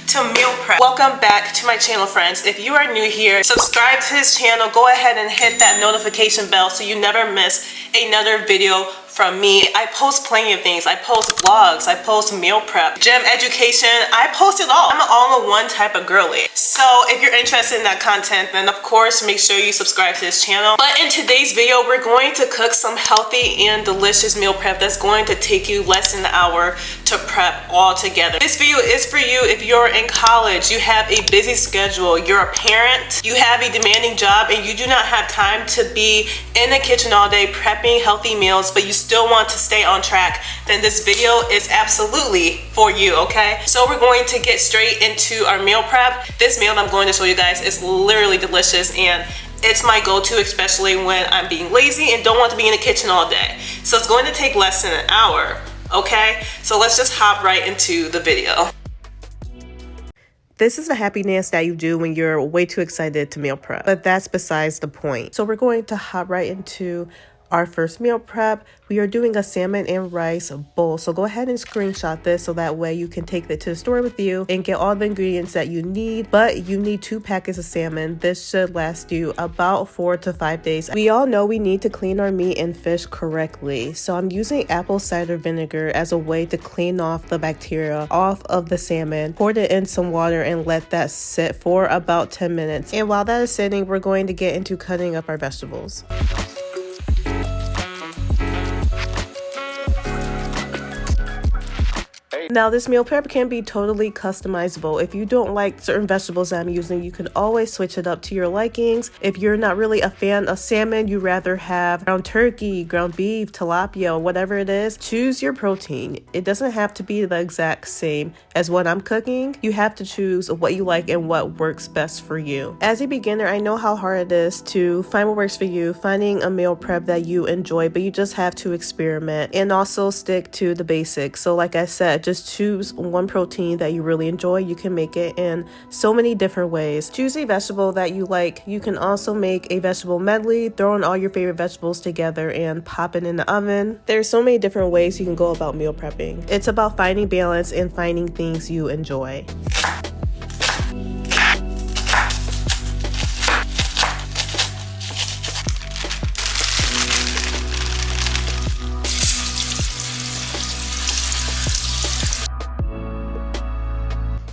to meal prep. Welcome back to my channel, friends. If you are new here, subscribe to this channel. Go ahead and hit that notification bell so you never miss another video from me. I post plenty of things. I post vlogs, I post meal prep, gym education, I post it all. I'm an all-in-one type of girly. So if you're interested in that content, then of course make sure you subscribe to this channel. But in today's video, we're going to cook some healthy and delicious meal prep that's going to take you less than an hour to prep all together. This video is for you if you're in college, you have a busy schedule, you're a parent, you have a demanding job, and you do not have time to be in the kitchen all day prepping healthy meals, but you still want to stay on track, then this video is absolutely for you, okay? So we're going to get straight into our meal prep. This meal I'm going to show you guys is literally delicious, and it's my go-to, especially when I'm being lazy and don't want to be in the kitchen all day. So it's going to take less than an hour, okay? So let's just hop right into the video. This is the happiness that you do when you're way too excited to meal prep, but that's besides the point. So we're going to hop right into our first meal prep. We are doing a salmon and rice bowl. So go ahead and screenshot this so that way you can take it to the store with you and get all the ingredients that you need. But you need 2 packets of salmon. This should last you about 4 to 5 days. We all know we need to clean our meat and fish correctly. So I'm using apple cider vinegar as a way to clean off the bacteria off of the salmon. Pour it in some water and let that sit for about 10 minutes. And while that is sitting, we're going to get into cutting up our vegetables. Now this meal prep can be totally customizable. If you don't like certain vegetables that I'm using, you can always switch it up to your likings. If you're not really a fan of salmon, you rather have ground turkey, ground beef, tilapia, whatever it is, choose your protein. It doesn't have to be the exact same as what I'm cooking. You have to choose what you like and what works best for you. As a beginner, I know how hard it is to find what works for you, finding a meal prep that you enjoy, but you just have to experiment and also stick to the basics. So like I said, just choose one protein that you really enjoy. You can make it in so many different ways. Choose a vegetable that you like. You can also make a vegetable medley, throw in all your favorite vegetables together and pop it in the oven. There's so many different ways you can go about meal prepping. It's about finding balance and finding things you enjoy.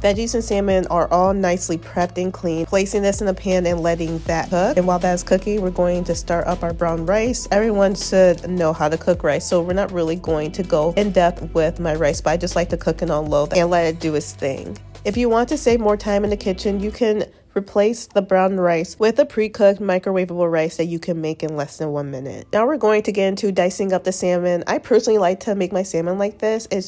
Veggies and salmon are all nicely prepped and clean. Placing this in a pan and letting that cook. And while that's cooking, we're going to start up our brown rice. Everyone should know how to cook rice, so we're not really going to go in depth with my rice, but I just like to cook it on low and let it do its thing. If you want to save more time in the kitchen, you can replace the brown rice with a pre-cooked microwavable rice that you can make in less than 1 minute. Now we're going to get into dicing up the salmon. I personally like to make my salmon like this. It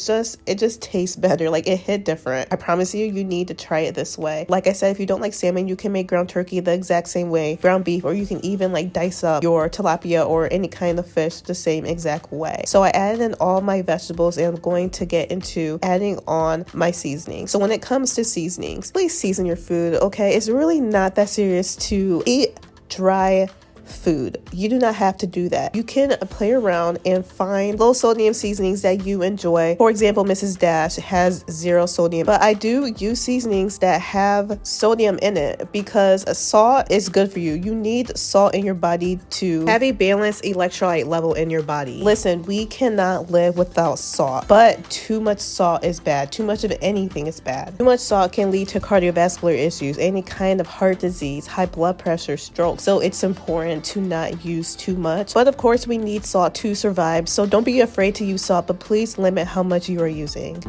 just tastes better. Like, it hit different. I promise you, you need to try it this way. Like I said, if you don't like salmon, you can make ground turkey the exact same way, ground beef, or you can even like dice up your tilapia or any kind of fish the same exact way. So I added in all my vegetables and I'm going to get into adding on my seasoning. So when it comes to seasonings, please season your food, okay? It's really not that serious to eat dry food. You do not have to do that. You can play around and find low sodium seasonings that you enjoy. For example, Mrs. Dash has 0 sodium, but I do use seasonings that have sodium in it because salt is good for you. You need salt in your body to have a balanced electrolyte level in your body. Listen, we cannot live without salt, but too much salt is bad. Too much of anything is bad. Too much salt can lead to cardiovascular issues, any kind of heart disease, high blood pressure, stroke. So it's important to not use too much, but of course we need salt to survive, so don't be afraid to use salt, but please limit how much you are using.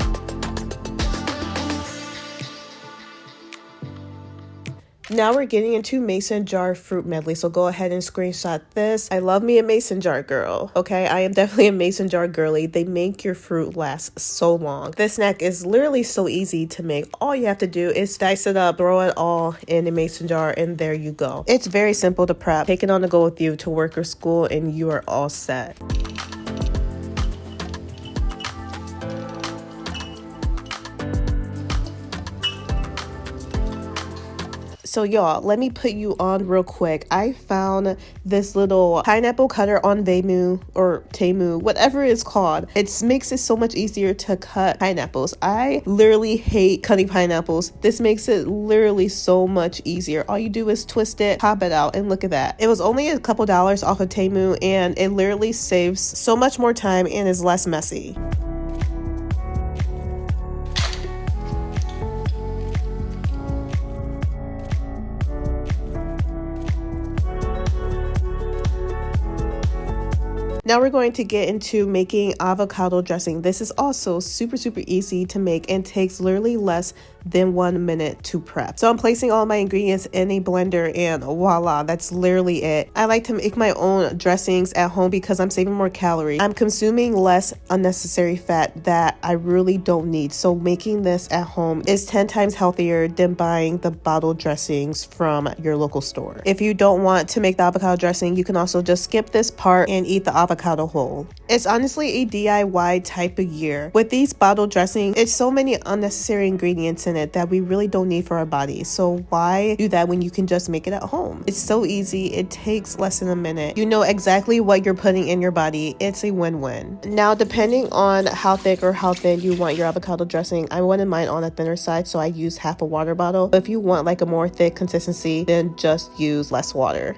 Now we're getting into mason jar fruit medley, so go ahead and screenshot this. I love me a mason jar girl, okay? I am definitely a mason jar girly. They make your fruit last so long. This snack is literally so easy to make. All you have to do is dice it up, throw it all in a mason jar, and there you go. It's very simple to prep. Take it on the go with you to work or school, and you are all set. So y'all, let me put you on real quick. I found this little pineapple cutter on Vemu or Temu, whatever it's called. It makes it so much easier to cut pineapples. I literally hate cutting pineapples. This makes it literally so much easier. All you do is twist it, pop it out, and look at that. It was only a couple dollars off of Temu, and it literally saves so much more time and is less messy. Now we're going to get into making avocado dressing. This is also super easy to make and takes literally less than 1 minute to prep. So I'm placing all my ingredients in a blender and voila, that's literally it. I like to make my own dressings at home because I'm saving more calories. I'm consuming less unnecessary fat that I really don't need. So making this at home is 10 times healthier than buying the bottled dressings from your local store. If you don't want to make the avocado dressing, you can also just skip this part and eat the avocado whole. It's honestly a DIY type of year. With these bottled dressings, it's so many unnecessary ingredients in it that we really don't need for our bodies. So why do that when you can just make it at home? It's so easy. It takes less than a minute. You know exactly what you're putting in your body. It's a win-win. Now, depending on how thick or how thin you want your avocado dressing, I wanted mine on the thinner side, so I used half a water bottle. But if you want like a more thick consistency, then just use less water.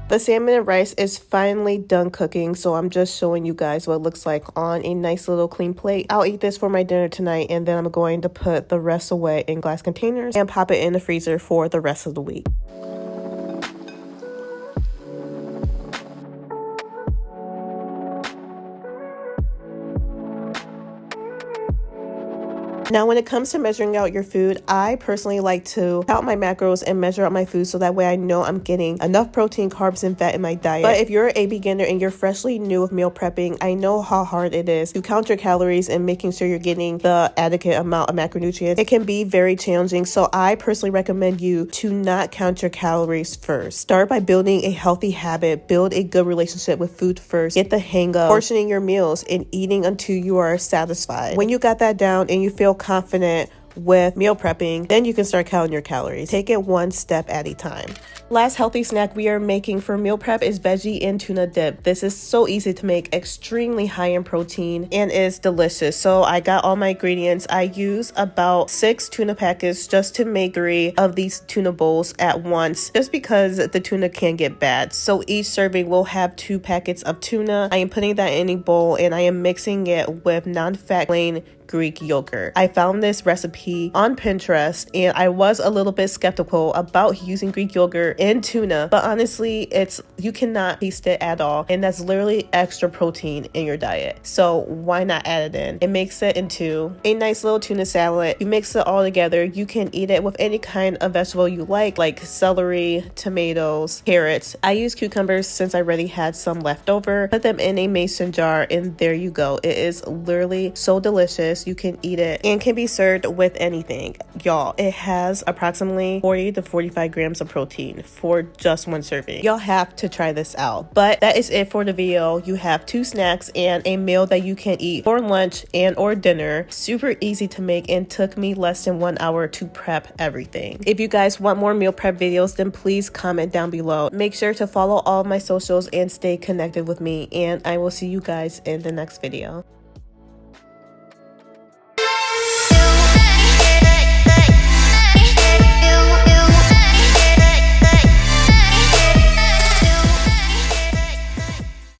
The salmon and rice is finally done cooking, so I'm just showing you guys what it looks like on a nice little clean plate. I'll eat this for my dinner tonight, and then I'm going to put the rest away in glass containers and pop it in the freezer for the rest of the week. Now, when it comes to measuring out your food, I personally like to count my macros and measure out my food so that way I know I'm getting enough protein, carbs, and fat in my diet. But if you're a beginner and you're freshly new with meal prepping, I know how hard it is to count your calories and making sure you're getting the adequate amount of macronutrients. It can be very challenging, so I personally recommend you to not count your calories first. Start by building a healthy habit, build a good relationship with food first, get the hang of portioning your meals and eating until you are satisfied. When you got that down and you feel confident with meal prepping, then you can start counting your calories. Take it one step at a time. Last healthy snack we are making for meal prep is veggie and tuna dip. This is so easy to make, extremely high in protein, and is delicious. So I got all my ingredients. I use about 6 tuna packets just to make 3 of these tuna bowls at once, just because the tuna can get bad. So each serving will have 2 packets of tuna. I am putting that in a bowl and I am mixing it with non-fat plain Greek yogurt. I found this recipe on Pinterest and I was a little bit skeptical about using Greek yogurt in tuna, but honestly, you cannot taste it at all, and that's literally extra protein in your diet. So why not add it in? It makes it into a nice little tuna salad. You mix it all together. You can eat it with any kind of vegetable you like celery, tomatoes, carrots. I use cucumbers since I already had some left over. Put them in a mason jar and there you go. It is literally so delicious. You can eat it and can be served with anything. Y'all, it has approximately 40 to 45 grams of protein for just one serving. Y'all have to try this out. But that is it for the video. You have 2 snacks and a meal that you can eat for lunch and or dinner. Super easy to make and took me less than 1 hour to prep everything. If you guys want more meal prep videos, then please comment down below. Make sure to follow all of my socials and stay connected with me, and I will see you guys in the next video.